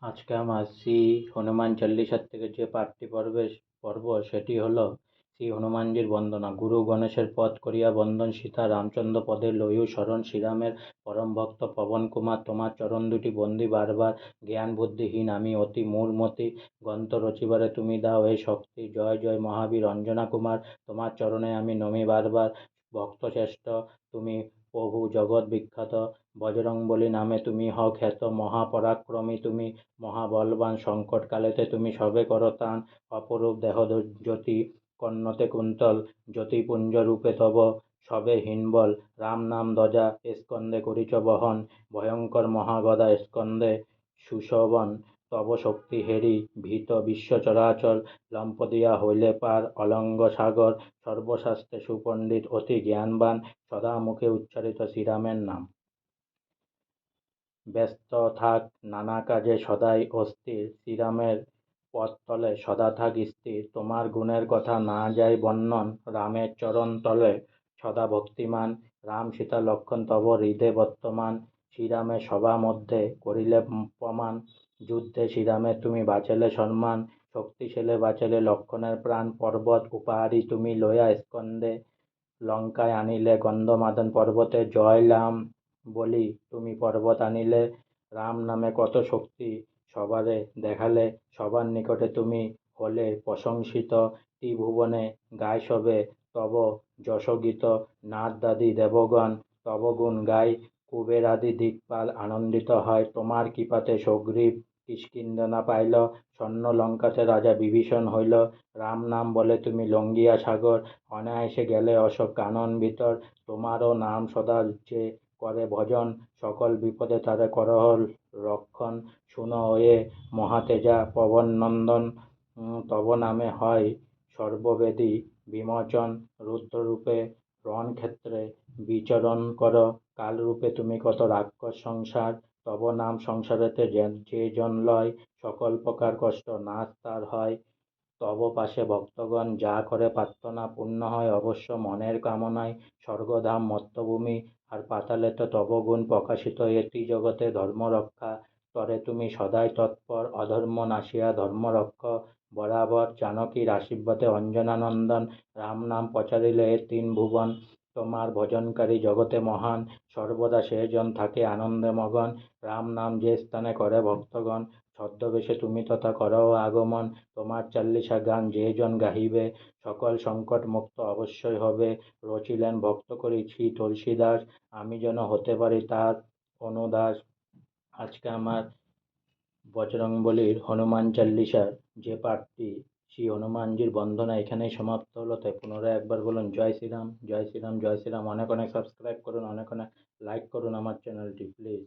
আজকে আমার শ্রী হনুমান চল্লিশার থেকে যে পাঠটি পর্ব সেটি হল শ্রী হনুমানজির বন্দনা। গুরু গণেশের পদ করিয়া বন্দন, সীতা রামচন্দ্র পদে লয়ু শরণ, শ্রীরামের পরম ভক্ত পবন কুমার, তোমার চরণ দুটি বন্দি বারবার, জ্ঞান বুদ্ধিহীন আমি অতি মূঢ়মতি, গ্রন্থ রচিবারে তুমি দাও এই শক্তি, জয় জয় মহাবীর অঞ্জনা কুমার, তোমার চরণে আমি নমি বারবার, ভক্ত শ্রেষ্ঠ তুমি প্রভু জগৎ বিখ্যাত, বজরংবলী নামে তুমি হও খ্যাত, মহাপরাক্রমী তুমি মহাবলবান, সংকট কালেতে তুমি সবে করো ত্রাণ, অপরূপ দেহ জ্যোতি কর্ণতে কুন্তল, জ্যোতিপুঞ্জ রূপে তব সবে হীনবল, রাম নাম ধ্বজা স্কন্দে করিচ বহন, ভয়ঙ্কর মহাগদা স্কন্দে সুশোভন, তব শক্তি হেরি ভীত বিশ্ব চরাচর, লম্প দিয়া হইলে পার অলঙ্গ সাগর, সর্বশাস্ত্রে সুপণ্ডিত অতি জ্ঞানবান, সদা মুখে উচ্চারিত শ্রীরামের নাম। ব্যস্ত থাক নানা কাজে সদাই অস্থির, শ্রীরামের পদতলে সদা থাক স্থির, তোমার গুণের কথা না যায় বর্ণন, রামের চরণ তলে সদা ভক্তিমান, রাম সীতা লক্ষণ তব হৃদে বর্তমান, শ্রীরামের সভা মধ্যে করিলে প্রমাণ, যুদ্ধে শ্রীরামের তুমি বাঁচালে সম্মান, শক্তিশালে বাঁচালে লক্ষণের প্রাণ, পর্বত উপহারী তুমি লয়া স্কন্দে, লঙ্কায় আনিলে গন্ধমাদন পর্বতে, জয় রাম বলি তুমি পর্বত আনিলে, রাম নামে কত শক্তি সবারে দেখালে, সবার নিকটে তুমি হলে প্রশংসিত, ত্রিভুবনে গায় সবে তব যশগীত, নাথ দাদি দেবগণ তব গুণ গায়, কুবেরাদি দিকপাল আনন্দিত হয়, তোমার কৃপাতে সগ্রীব কিষ্কিন্ধা পাইল, স্বর্ণ লঙ্কাতে রাজা বিভীষণ হইল, রাম নাম বলে তুমি লঙ্ঘিয়া সাগর, অনায়াসে গেলে অশোক কানন ভিতর, তোমারও নাম সদা যে করে ভজন, সকল বিপদে তারে করহ রক্ষণ, শুনো এ মহাতেজা পবন নন্দন, তব নামে হয় সর্ববেদী বিমোচন, রুদ্ররূপে রণক্ষেত্রে বিচরণ কর, কালরূপে তুমি কত রাক্ষস সংসার, তব নাম সংসারেতে যে জন লয়, সকল প্রকার কষ্ট নাশ তার হয়, তব পাশে ভক্তগণ যা করে প্রার্থনা পূর্ণ হয় অবশ্য মনের কামনায়, স্বর্গধাম মর্ত্যভূমি আর পাতালেতে তব গুণ প্রকাশিত, এটি জগতে ধর্ম রক্ষা তরে তুমি সদাই তৎপর, অধর্ম নাশিয়া ধর্ম রক্ষ বরাবর, জানকীর আশীর্বাদে অঞ্জনানন্দন, রাম নাম প্রচারিলে এ তিন ভুবন, তোমার ভজনকারী জগতে মহান, সর্বদা সে জন থাকে আনন্দে মগন, রাম নাম যে স্থানে করে ভক্তগণ, ছদ্মবেশে তুমি তথা করো আগমন, তোমার চল্লিশা গান যে জন গাহিবে, সকল সংকট মুক্ত অবশ্যই হবে, রচিলেন ভক্ত করি শ্রী তুলসীদাস, আমি যেন হতে পারি তার অনুদাস। আজকে আমার বজরংবলীর হনুমান চল্লিশার যে পাঠটি শ্রী হনুমানজির বন্দনা এখানেই সমাপ্ত হলো। তাই পুনরায় একবার বলুন জয় শ্রীরাম, জয় শ্রীরাম, জয় শ্রীরাম। অনেক অনেক সাবস্ক্রাইব করুন, অনেক অনেক লাইক করুন আমার চ্যানেলটি প্লিজ।